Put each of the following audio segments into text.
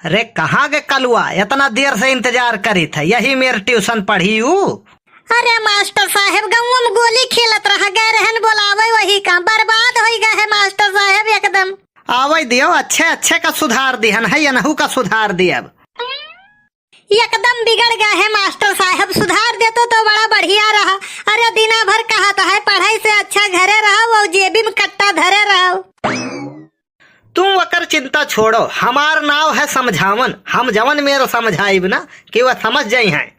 अरे कहाँ के कलुआ, इतना देर से इंतजार करी था, यही मेरे ट्यूशन पढ़ी हूँ। अरे मास्टर साहब गाँव में गोली खेलत रह गए रहन, बोलावे वही का बर्बाद हो गए है मास्टर साहब एकदम। आवे दियो, अच्छे अच्छे का सुधार दिहन है, यनहू का सुधार दियब। एकदम बिगड़ गए है मास्टर साहब, सुधार देतो तो बड़ा बढ़िया रहा। अरे दिना भर कहा तो है पढ़ाई से अच्छा घरे रहो, वो जेबी में कट्टा धरे रहो। तुम वकर चिंता छोड़ो, हमार नाव है समझावन, हम जवन मेरे समझाइब ना कि वह समझ जाई हैं।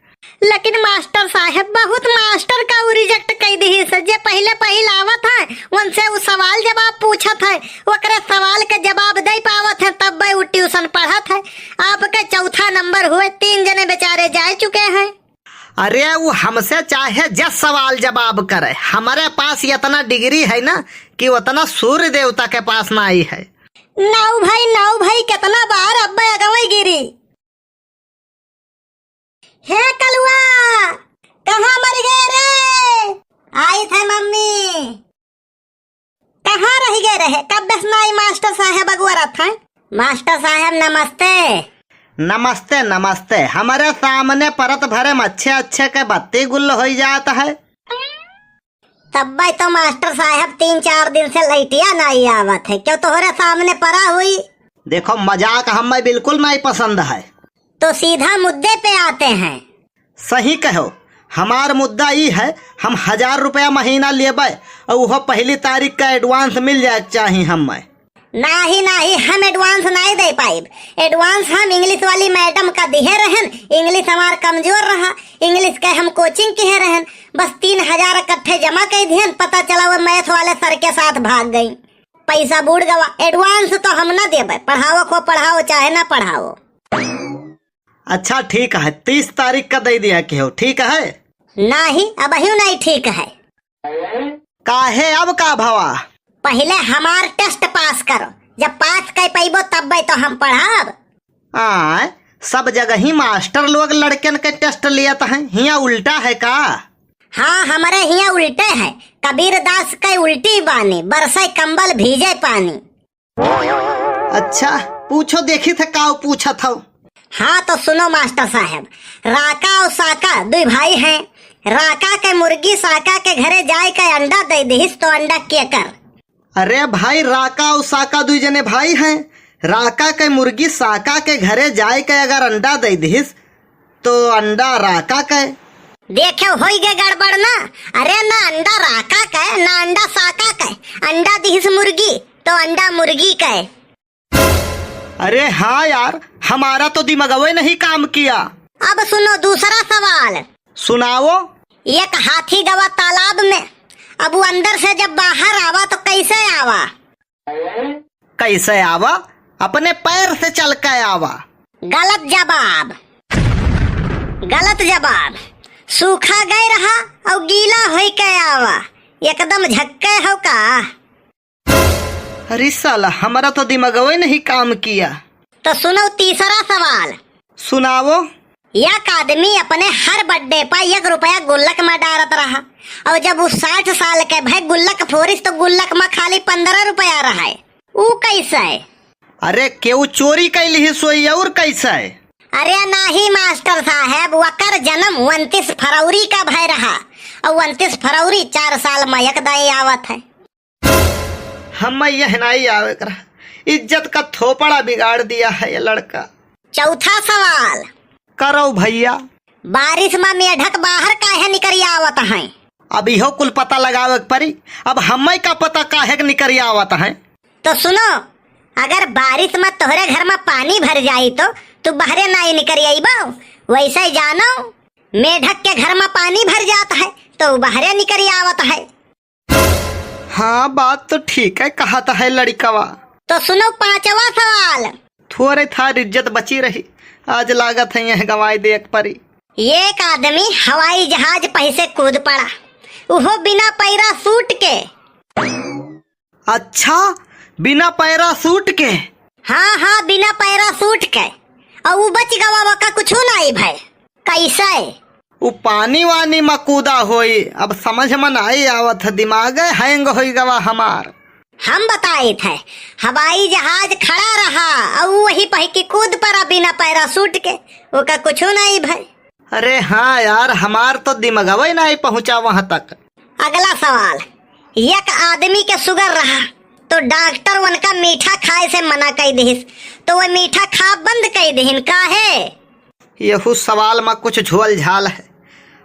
लेकिन मास्टर साहब बहुत मास्टर का वो रिजेक्ट कर दी है, जे पहले आवत है उनसे वो सवाल जवाब पूछत है, ओकरे सवाल के जवाब दे पावत है, तब वो ट्यूशन पढ़त है। आपके चौथा नंबर हुए, 3 जने बेचारे जा चुके हैं। अरे वो हमसे चाहे जस सवाल जवाब करे, हमारे पास इतना डिग्री है ना कि उतना सूर्य देवता के पास ना आई है। नौ भाई कितना बार अब्बे अगवई गिरी। हे कलुआ कहाँ मर गए रे? आई थे मम्मी। कहाँ रह गए रहे? कब बसनाई मास्टर साहब अगुआ था। मास्टर साहब नमस्ते। नमस्ते नमस्ते। हमारे सामने परत भरे अच्छे अच्छे के बत्ती गुल हो जाता है। तब भाई तो मास्टर साहब 3-4 दिन से लैटिया नहीं आवत है, क्यों तोहरे सामने पड़ा हुई? देखो मजाक हमें बिल्कुल नहीं पसंद है, तो सीधा मुद्दे पे आते हैं। सही कहो, हमार मुद्दा ये है, हम 1000 रुपया महीना लेबे और वह पहली तारीख का एडवांस मिल जाए चाहिए हमें। नहीं हम एडवांस नहीं दे पाइब। एडवांस हम इंग्लिश वाली मैडम का दिहे रहन, इंग्लिश हमार कमजोर रहा, इंग्लिश के हम कोचिंग किए रहन, बस 3000 इकट्ठे जमा कर दिहन, पता चला वो मैथ वाले सर के साथ भाग गई, पैसा बूढ़ गवा। एडवांस तो हम ना देबे, पढ़ाओ को पढ़ाओ चाहे ना पढ़ाओ। अच्छा ठीक है, 30 तारीख का दे दिया कि हो, ठीक है? नहीं अब नहीं ठीक है। काहे अब का भवा? पहले हमार टेस्ट पास करो, जब पास कर पैबो तब तो हम पढ़ाब। सब जगह ही मास्टर लोग लड़कन के टेस्ट लिया हैं, हिया उल्टा है का? हाँ हमारे हिया उल्टे है, कबीर दास का उल्टी बानी, बरसे कंबल भीजे पानी। अच्छा पूछो, देखी थे का पूछा था। हाँ तो सुनो मास्टर साहब, राका और साका 2 भाई हैं। राका के मुर्गी साका के घरे जाए के अंडा दे दिस तो अंडा के कर। अरे भाई राका और साका 2 जने भाई हैं, राका के मुर्गी साका के घरे जाए के अगर अंडा दे दिस तो अंडा राका के। देखे हो गए गड़बड़ ना? अरे ना अंडा राका के ना अंडा साका के, अंडा दिस मुर्गी तो अंडा मुर्गी के। अरे हाँ यार, हमारा तो दिमागवे नहीं काम किया। अब सुनो दूसरा सवाल। सुनाओ। एक हाथी गवा तालाब में, अब वो अंदर से जब बाहर आवा तो कैसे आवा? कैसे आवा? अपने पैर से चल के आवा। गलत जवाब। सूखा गए रहा और गीला हो के आवा, एकदम झक्के हो का। अरे साला, हमारा तो दिमागवे नहीं काम किया। तो सुनो तीसरा सवाल। सुनाओ। एक आदमी अपने हर बर्थडे पर 1 रुपया गुल्लक में डालत रहा, और जब वो 60 साल के भाई गुल्लक फोरिस तो गुल्लक में खाली 15 रुपया रहा है, वो कैसे है? अरे क्यों चोरी कैली सोई और कैसे है? अरे नहीं मास्टर साहब, वकर जन्म 29 फरवरी का भाई रहा, और 29 फरवरी 4 साल में एक दाई आवत है। हम यह नहीं आवे कर, इज्जत का थोपड़ा बिगाड़ दिया है ये लड़का। चौथा सवाल करो भैया। बारिश में मेढक बाहर काहे निकल आवत है? अब इहो कुल पता लगावे परी, अब हमें का पता काहे निकल आवत है? तो सुनो, अगर बारिश में तोहरे घर में पानी भर जाई तो तू बाहरे नहीं निकल आईबो, वैसे ही जानो मेढक के घर में पानी भर जाता है तो बाहरे निकल आवत है। हाँ बात तो ठीक है, कहा था है लड़कवा। तो सुनो पांचवा सवाल। थोड़े था इज्जत बची रही, आज लागत है यह गवाई देख परी। एक आदमी हवाई जहाज पैसे कूद पड़ा, वो बिना पैराशूट के। अच्छा, बिना पैराशूट के? हाँ बिना पैराशूट के, और वो बच गवा का कुछ नहीं भाई। कैसे? वो पानी वानी में कूदा होई, अब समझ में नहीं आवत, दिमाग हैंग हो गवा हमार। हम बताए थे हवाई जहाज खड़ा रहा और वही पही की कूद पड़ा बिना पैरासूट के, वो का कुछ नहीं भाई। अरे हाँ यार, हमार तो दिमागवा ही नहीं पहुंचा वहां तक। अगला सवाल, एक आदमी के शुगर रहा तो डॉक्टर उनका मीठा खाए से मना कर दिहिस, तो वो मीठा खा बंद कर दिहिन काहे? यहू सवाल में कुछ झोल झाल है,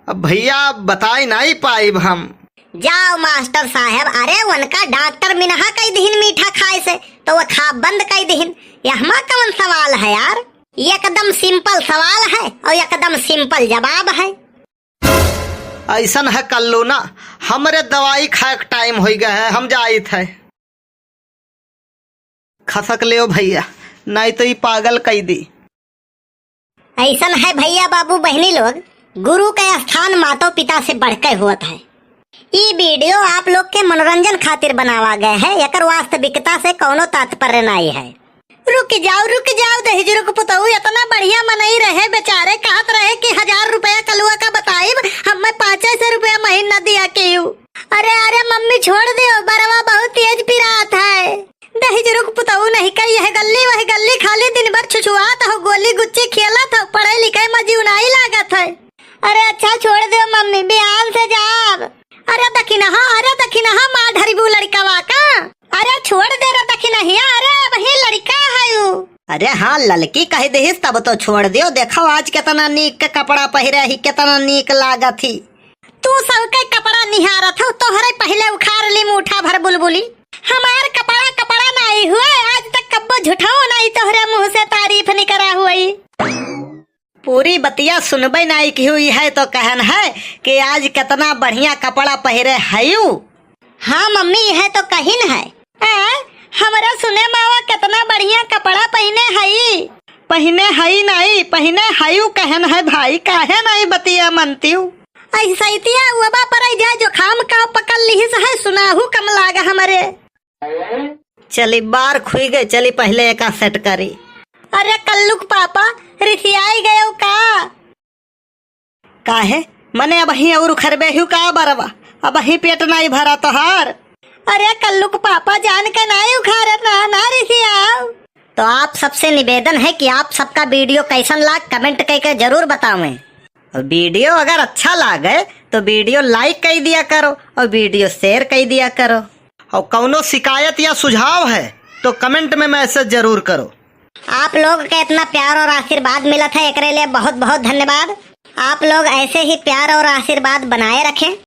अब भैया बताई नहीं पाइब हम। जाओ मास्टर साहब, अरे उनका डॉक्टर मिनहा कई दिहिन मीठा खाए से, तो वो खा बंद कर दिहिन। यहमा कौन सवाल है यार? एकदम सिंपल सवाल है और एकदम सिंपल जवाब है। ऐसा है कल्लू ना, हमरे दवाई खाए के टाइम हो गया है, हम जाए थे। खसक ले भैया, नहीं तो ये पागल कई दी। ऐसा है भैया बाबू बहनी लोग, गुरु का स्थान माता पिता से बढ़कर होता है। ये वीडियो आप लोग के मनोरंजन खातिर बनावा गए है, एकर वास्तविकता से कोनो तात्पर्य नहीं है। रुक जाओ दहेज रुक पुतहु, इतना बढ़िया मनई रहे बेचारे, कहत रहे कि 1000 रुपया कलुआ का बताइब, हम 500 रुपया महीना दिया के यू। अरे मम्मी छोड़ दो, बरवा बहुत तेज पिरात है। दहेज रुक पुतहु नहीं कही है गली वही गली, खाली दिन भर छुछुआत हो, गोली गुच्ची खेलत हो, पढ़े लिखे में जीवनाई लागत है। अरे अच्छा छोड़ दो मम्मी, बिहान से जाब। अरे दखिना माँ ढरीबू लड़का का, अरे छोड़ दे रे दखिना, अरे वही लड़का है यू। अरे हाँ लड़की कह दीस तब तो छोड़ दियो, देखो आज कितना नीक के कपड़ा पहिरे ही, कितना नीक लागत थी। तू सबके कपड़ा निहारत हो, तोहरे पहले उखाड़ ली मुठा भर बुलबुली। हमार कपड़ा नहीं हुआ आज तक, कब्बो झूठाओ नहीं तोहरे मुंह से तारीफ नहीं करा हुई। पूरी बतिया सुनबे नहीं की हुई है तो कहन है कि आज कितना बढ़िया कपड़ा पहिरे है यू। हाँ मम्मी यह तो कहिन है, हमारा सुने मावा कितना बढ़िया कपड़ा पहने हई नहीं पहने हयू कहन है भाई, काहे नहीं बतिया मनती हूँ। ऐसा वबा पर जा जो खाम का पकड़ लिहिस है, सुनाहू कम लागा हमारे। चली बार खुई गई, चली पहले एक सेट करी। अरे कल्लुक पापा रिसियाई गयो काहे मने अब ही और खरबे हूँ का बरवा, अब ही पेट नहीं भरा तोहार। अरे कल्लुक पापा जान के नहीं उखाड़ ना रिसियाओ। तो आप सबसे निवेदन है कि आप सबका वीडियो कैसन लाग कमेंट करके जरूर बतावें। और वीडियो अगर अच्छा लागे तो वीडियो लाइक कर दिया करो और वीडियो शेयर कर दिया करो। और कौनो शिकायत या सुझाव है तो कमेंट में मैसेज जरूर करो। आप लोग का इतना प्यार और आशीर्वाद मिला था, एकरे लिए बहुत बहुत धन्यवाद। आप लोग ऐसे ही प्यार और आशीर्वाद बनाए रखें।